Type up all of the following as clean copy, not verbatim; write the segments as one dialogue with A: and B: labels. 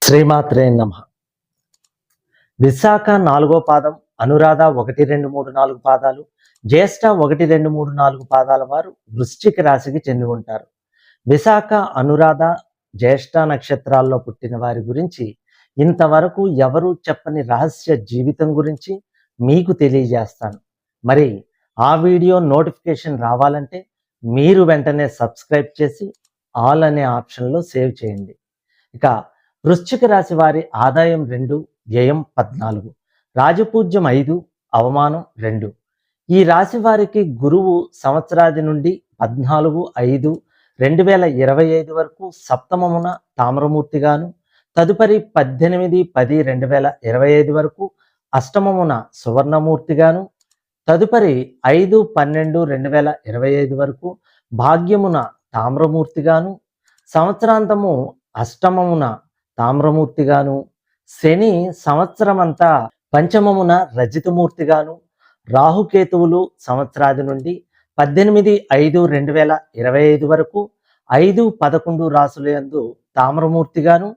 A: శ్రీమాత్రే నమః. విశాఖ 4వ పాదం, అనురాధ 1, 2, 3, 4 పాదాలు, జ్యేష్ఠ 1, 2, 3, 4 పాదాల వారు వృశ్చిక రాశికి చెంది ఉంటారు. విశాఖ, అనురాధ, జ్యేష్ఠ నక్షత్రాల్లో పుట్టిన వారి గురించి ఇంతవరకు ఎవరూ చెప్పని రహస్య జీవితం గురించి మీకు తెలియజేస్తాను. మరి ఆ వీడియో నోటిఫికేషన్ రావాలంటే మీరు వెంటనే సబ్స్క్రైబ్ చేసి ఆల్ అనే ఆప్షన్లో సేవ్ చేయండి. ఇక వృశ్చిక రాశి వారి ఆదాయం 2, వ్యయం 14, రాజపూజ్యం 5, అవమానం 2. ఈ రాశి వారికి గురువు సంవత్సరాది నుండి 14/5/2025 వరకు సప్తమమున తామ్రమూర్తిగాను, తదుపరి 18/10/2025 వరకు అష్టమమున సువర్ణమూర్తిగాను, తదుపరి 5/12/2025 వరకు భాగ్యమున తామ్రమూర్తిగాను, సంవత్సరాంతము అష్టమమున తామ్రమూర్తిగాను, శని సంవత్సరమంతా పంచమమున రజితమూర్తిగాను, రాహుకేతువులు సంవత్సరాది నుండి 18/5/2025 వరకు 5-11 రాసుల యందు తామ్రమూర్తిగాను,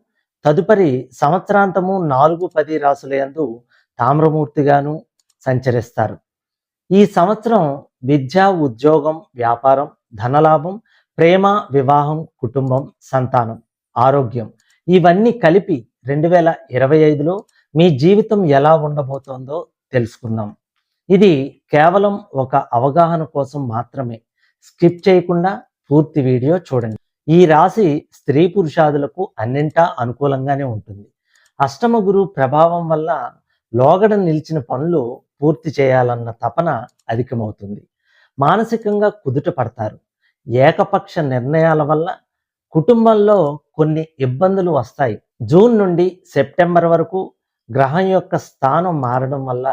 A: తదుపరి సంవత్సరాంతము 4-10 రాసుల యందు తామ్రమూర్తిగాను సంచరిస్తారు. ఈ సంవత్సరం విద్య, ఉద్యోగం, వ్యాపారం, ధనలాభం, ప్రేమ, వివాహం, కుటుంబం, సంతానం, ఆరోగ్యం ఇవన్నీ కలిపి 2025లో మీ జీవితం ఎలా ఉండబోతోందో తెలుసుకుందాం. ఇది కేవలం ఒక అవగాహన కోసం మాత్రమే. స్కిప్ చేయకుండా పూర్తి వీడియో చూడండి. ఈ రాశి స్త్రీ పురుషాదులకు అన్నింటా అనుకూలంగానే ఉంటుంది. అష్టమ గురు ప్రభావం వల్ల లోగడ నిలిచిన పనులు పూర్తి చేయాలన్న తపన అధికమవుతుంది. మానసికంగా కుదుట పడతారు. ఏకపక్ష నిర్ణయాల వల్ల కుటుంబంలో కొన్ని ఇబ్బందులు వస్తాయి. జూన్ నుండి సెప్టెంబర్ వరకు గ్రహం యొక్క స్థానం మారడం వల్ల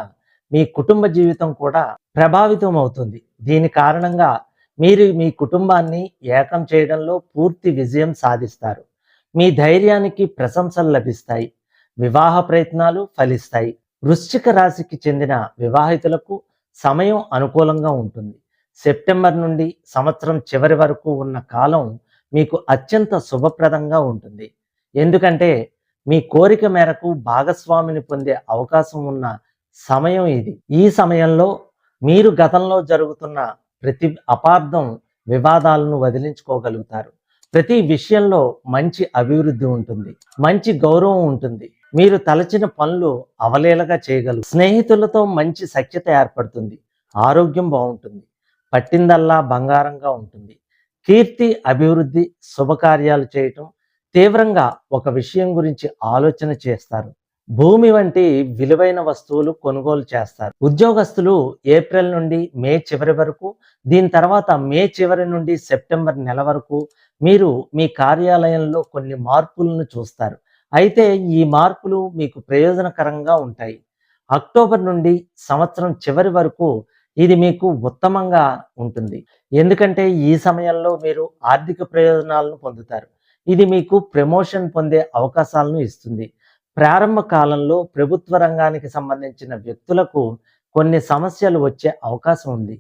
A: మీ కుటుంబ జీవితం కూడా ప్రభావితం అవుతుంది. దీని కారణంగా మీరు మీ కుటుంబాన్ని ఏకం చేయడంలో పూర్తి విజయం సాధిస్తారు. మీ ధైర్యానికి ప్రశంసలు లభిస్తాయి. వివాహ ప్రయత్నాలు ఫలిస్తాయి. వృశ్చిక రాశికి చెందిన వివాహితులకు సమయం అనుకూలంగా ఉంటుంది. సెప్టెంబర్ నుండి సంవత్సరం చివరి వరకు ఉన్న కాలం మీకు అత్యంత శుభప్రదంగా ఉంటుంది. ఎందుకంటే మీ కోరిక మేరకు భాగస్వామిని పొందే అవకాశం ఉన్న సమయం ఇది. ఈ సమయంలో మీరు గతంలో జరుగుతున్న ప్రతి అపార్థం, వివాదాలను వదిలించుకోగలుగుతారు. ప్రతి విషయంలో మంచి అభివృద్ధి ఉంటుంది. మంచి గౌరవం ఉంటుంది. మీరు తలచిన పనులు అవలీలగా చేయగలరు. స్నేహితులతో మంచి సఖ్యత ఏర్పడుతుంది. ఆరోగ్యం బాగుంటుంది. పట్టిందల్లా బంగారంగా ఉంటుంది. కీర్తి, అభివృద్ధి, శుభకార్యాలు చేయటం, తీవ్రంగా ఒక విషయం గురించి ఆలోచన చేస్తారు. భూమి వంటి విలువైన వస్తువులు కొనుగోలు చేస్తారు. ఉద్యోగస్తులు ఏప్రిల్ నుండి మే చివరి వరకు, దీని తర్వాత మే చివరి నుండి సెప్టెంబర్ నెల వరకు మీరు మీ కార్యాలయంలో కొన్ని మార్పులను చూస్తారు. అయితే ఈ మార్పులు మీకు ప్రయోజనకరంగా ఉంటాయి. అక్టోబర్ నుండి సంవత్సరం చివరి వరకు ఇది మీకు ఉత్తమంగా ఉంటుంది. ఎందుకంటే ఈ సమయంలో మీరు ఆర్థిక ప్రయోజనాలను పొందుతారు. ఇది మీకు ప్రమోషన్ పొందే అవకాశాలను ఇస్తుంది. ప్రారంభ కాలంలో ప్రభుత్వ రంగానికి సంబంధించిన వ్యక్తులకు కొన్ని సమస్యలు వచ్చే అవకాశం ఉంది.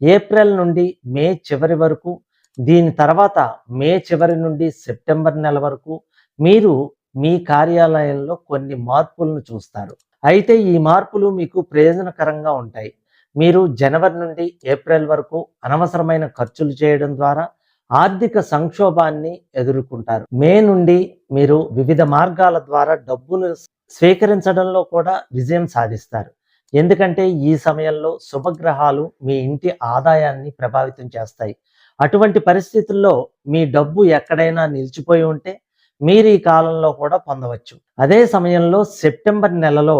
A: ఏప్రిల్ నుండి మే చివరి వరకు, దీని తర్వాత మే చివరి నుండి సెప్టెంబర్ నెల వరకు మీరు మీ కార్యాలయంలో కొన్ని మార్పులను చూస్తారు. అయితే ఈ మార్పులు మీకు ప్రయోజనకరంగా ఉంటాయి. మీరు జనవరి నుండి ఏప్రిల్ వరకు అనవసరమైన ఖర్చులు చేయడం ద్వారా ఆర్థిక సంక్షోభాన్ని ఎదుర్కొంటారు. మే నుండి మీరు వివిధ మార్గాల ద్వారా డబ్బులు స్వీకరించడంలో కూడా విజయం సాధిస్తారు. ఎందుకంటే ఈ సమయంలో శుభగ్రహాలు మీ ఇంటి ఆదాయాన్ని ప్రభావితం చేస్తాయి. అటువంటి పరిస్థితుల్లో మీ డబ్బు ఎక్కడైనా నిలిచిపోయి ఉంటే మీరు ఈ కాలంలో కూడా పొందవచ్చు. అదే సమయంలో సెప్టెంబర్ నెలలో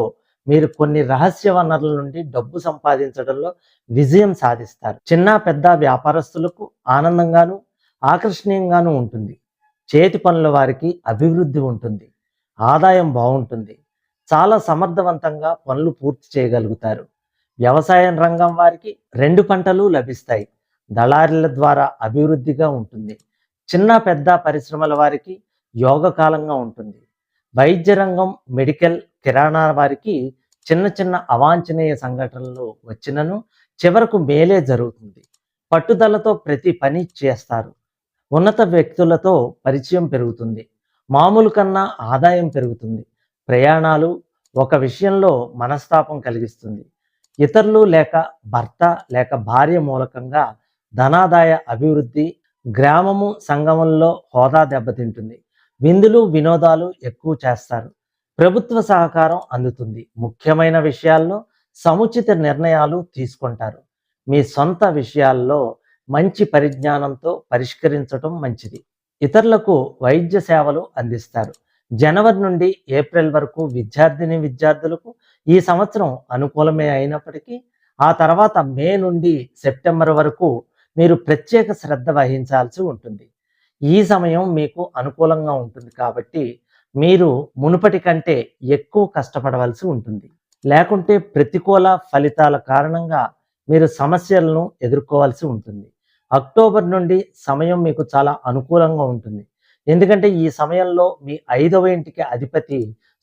A: మీరు కొన్ని రహస్య వనరుల నుండి డబ్బు సంపాదించడంలో విజయం సాధిస్తారు. చిన్న పెద్ద వ్యాపారస్తులకు ఆనందంగాను ఆకర్షణీయంగాను ఉంటుంది. చేతి పనుల వారికి అభివృద్ధి ఉంటుంది. ఆదాయం బాగుంటుంది. చాలా సమర్థవంతంగా పనులు పూర్తి చేయగలుగుతారు. వ్యవసాయ రంగం వారికి 2 పంటలు లభిస్తాయి. దళారీల ద్వారా అభివృద్ధిగా ఉంటుంది. చిన్న పెద్ద పరిశ్రమల వారికి యోగకాలంగా ఉంటుంది. వైద్య రంగం, మెడికల్, కిరాణా వారికి చిన్న చిన్న అవాంఛనీయ సంఘటనలు వచ్చినను చివరకు మేలే జరుగుతుంది. పట్టుదలతో ప్రతి పని చేస్తారు. ఉన్నత వ్యక్తులతో పరిచయం పెరుగుతుంది. మామూలు కన్నా ఆదాయం పెరుగుతుంది. ప్రయాణాలు ఒక విషయంలో మనస్తాపం కలిగిస్తుంది. ఇతరులు లేక భర్త లేక భార్య మూలకంగా ధనాదాయ అభివృద్ధి, గ్రామము సంగమంలో హోదా దెబ్బతింటుంది. విందులు వినోదాలు ఎక్కువ చేస్తారు. ప్రభుత్వ సహకారం అందుతుంది. ముఖ్యమైన విషయాల్లో సముచిత నిర్ణయాలు తీసుకుంటారు. మీ సొంత విషయాల్లో మంచి పరిజ్ఞానంతో పరిష్కరించటం మంచిది. ఇతరులకు వైద్య సేవలు అందిస్తారు. జనవరి నుండి ఏప్రిల్ వరకు విద్యార్థులకు ఈ సంవత్సరం అనుకూలమే అయినప్పటికీ ఆ తర్వాత మే నుండి సెప్టెంబర్ వరకు మీరు ప్రత్యేక శ్రద్ధ వహించాల్సి ఉంటుంది. ఈ సమయం మీకు అనుకూలంగా ఉంటుంది కాబట్టి మీరు మునుపటి కంటే ఎక్కువ కష్టపడవలసి ఉంటుంది. లేకుంటే ప్రతికూల ఫలితాల కారణంగా మీరు సమస్యలను ఎదుర్కోవాల్సి ఉంటుంది. అక్టోబర్ నుండి సమయం మీకు చాలా అనుకూలంగా ఉంటుంది. ఎందుకంటే ఈ సమయంలో మీ 5వ ఇంటికి అధిపతి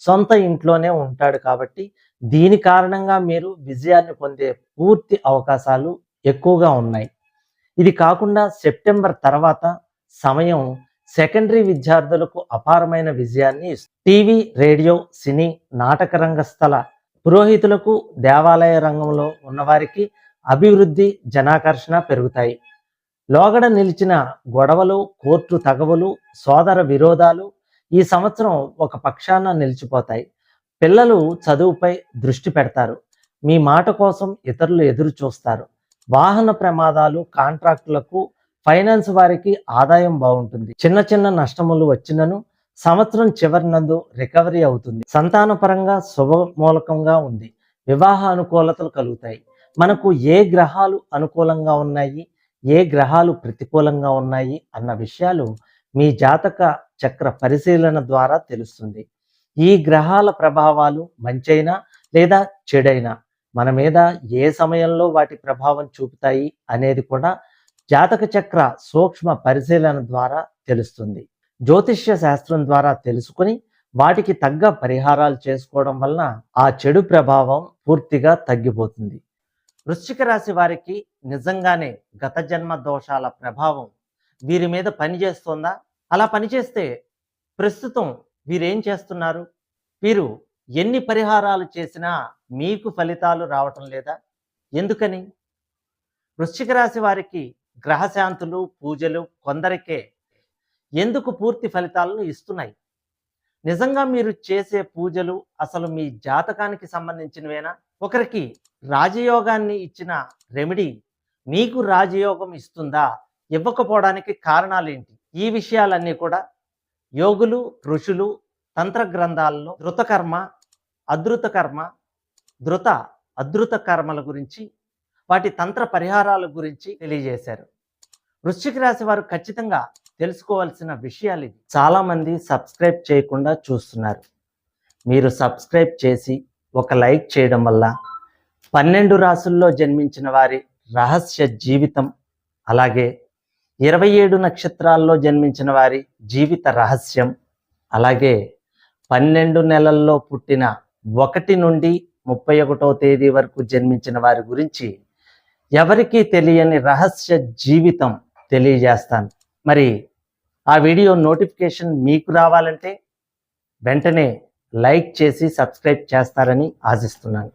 A: సొంత ఇంట్లోనే ఉంటాడు కాబట్టి దీని కారణంగా మీరు విజయాన్ని పొందే పూర్తి అవకాశాలు ఎక్కువగా ఉన్నాయి. ఇది కాకుండా సెప్టెంబర్ తర్వాత సమయం సెకండరీ విద్యార్థులకు అపారమైన విజయాన్ని ఇస్తుంది. టీవీ, రేడియో, సినీ, నాటక రంగస్థల పురోహితులకు, దేవాలయ రంగంలో ఉన్నవారికి అభివృద్ధి, జనాకర్షణ పెరుగుతాయి. లోగడ నిలిచిన గొడవలు, కోర్టు తగవులు, సోదర విరోధాలు ఈ సంవత్సరం ఒక పక్షాన నిలిచిపోతాయి. పిల్లలు చదువుపై దృష్టి పెడతారు. మీ మాట కోసం ఇతరులు ఎదురు చూస్తారు. వాహన ప్రమాదాలు, కాంట్రాక్టులకు, ఫైనాన్స్ వారికి ఆదాయం బాగుంటుంది. చిన్న చిన్న నష్టములు వచ్చినను సంవత్సరం చివరినందు రికవరీ అవుతుంది. సంతానపరంగా శుభమూలకంగా ఉంది. వివాహ అనుకూలతలు కలుగుతాయి. మనకు ఏ గ్రహాలు అనుకూలంగా ఉన్నాయి, ఏ గ్రహాలు ప్రతికూలంగా ఉన్నాయి అన్న విషయాలు మీ జాతక చక్ర పరిశీలన ద్వారా తెలుస్తుంది. ఈ గ్రహాల ప్రభావాలు మంచైనా లేదా చెడైనా మన మీద ఏ సమయంలో వాటి ప్రభావం చూపుతాయి అనేది కూడా జాతక చక్ర సూక్ష్మ పరిశీలన ద్వారా తెలుస్తుంది. జ్యోతిష్య శాస్త్రం ద్వారా తెలుసుకుని వాటికి తగ్గ పరిహారాలు చేసుకోవడం వలన ఆ చెడు ప్రభావం పూర్తిగా తగ్గిపోతుంది. వృశ్చిక రాశి వారికి నిజంగానే గత జన్మ దోషాల ప్రభావం వీరి మీద పనిచేస్తుందా? అలా పనిచేస్తే ప్రస్తుతం వీరేం చేస్తున్నారు? వీరు ఎన్ని పరిహారాలు చేసినా మీకు ఫలితాలు రావటం లేదా? ఎందుకని? వృశ్చిక రాశి వారికి గ్రహశాంతులు, పూజలు కొందరికే ఎందుకు పూర్తి ఫలితాలను ఇస్తున్నాయి? నిజంగా మీరు చేసే పూజలు అసలు మీ జాతకానికి సంబంధించినవేనా? ఒకరికి రాజయోగాన్ని ఇచ్చిన రెమెడీ మీకు రాజయోగం ఇస్తుందా? ఇవ్వకపోవడానికి కారణాలేంటి? ఈ విషయాలన్నీ కూడా యోగులు, ఋషులు తంత్ర గ్రంథాల్లో ధృతకర్మ, అధృతకర్మ, అధృత కర్మల గురించి, వాటి తంత్ర పరిహారాల గురించి తెలియజేశారు. వృశ్చిక రాశి వారు ఖచ్చితంగా తెలుసుకోవాల్సిన విషయాలు ఇవి. చాలామంది సబ్స్క్రైబ్ చేయకుండా చూస్తున్నారు. మీరు సబ్స్క్రైబ్ చేసి ఒక లైక్ చేయడం వల్ల 12 రాసుల్లో జన్మించిన వారి రహస్య జీవితం, అలాగే 27 నక్షత్రాల్లో జన్మించిన వారి జీవిత రహస్యం, అలాగే 12 నెలల్లో పుట్టిన 1 నుండి 31వ తేదీ వరకు జన్మించిన వారి గురించి ఎవరికీ తెలియని రహస్య జీవితం తెలియజేస్తాను. మరి ఆ వీడియో నోటిఫికేషన్ మీకు రావాలంటే వెంటనే లైక్ చేసి సబ్స్క్రైబ్ చేస్తారని ఆశిస్తున్నాను.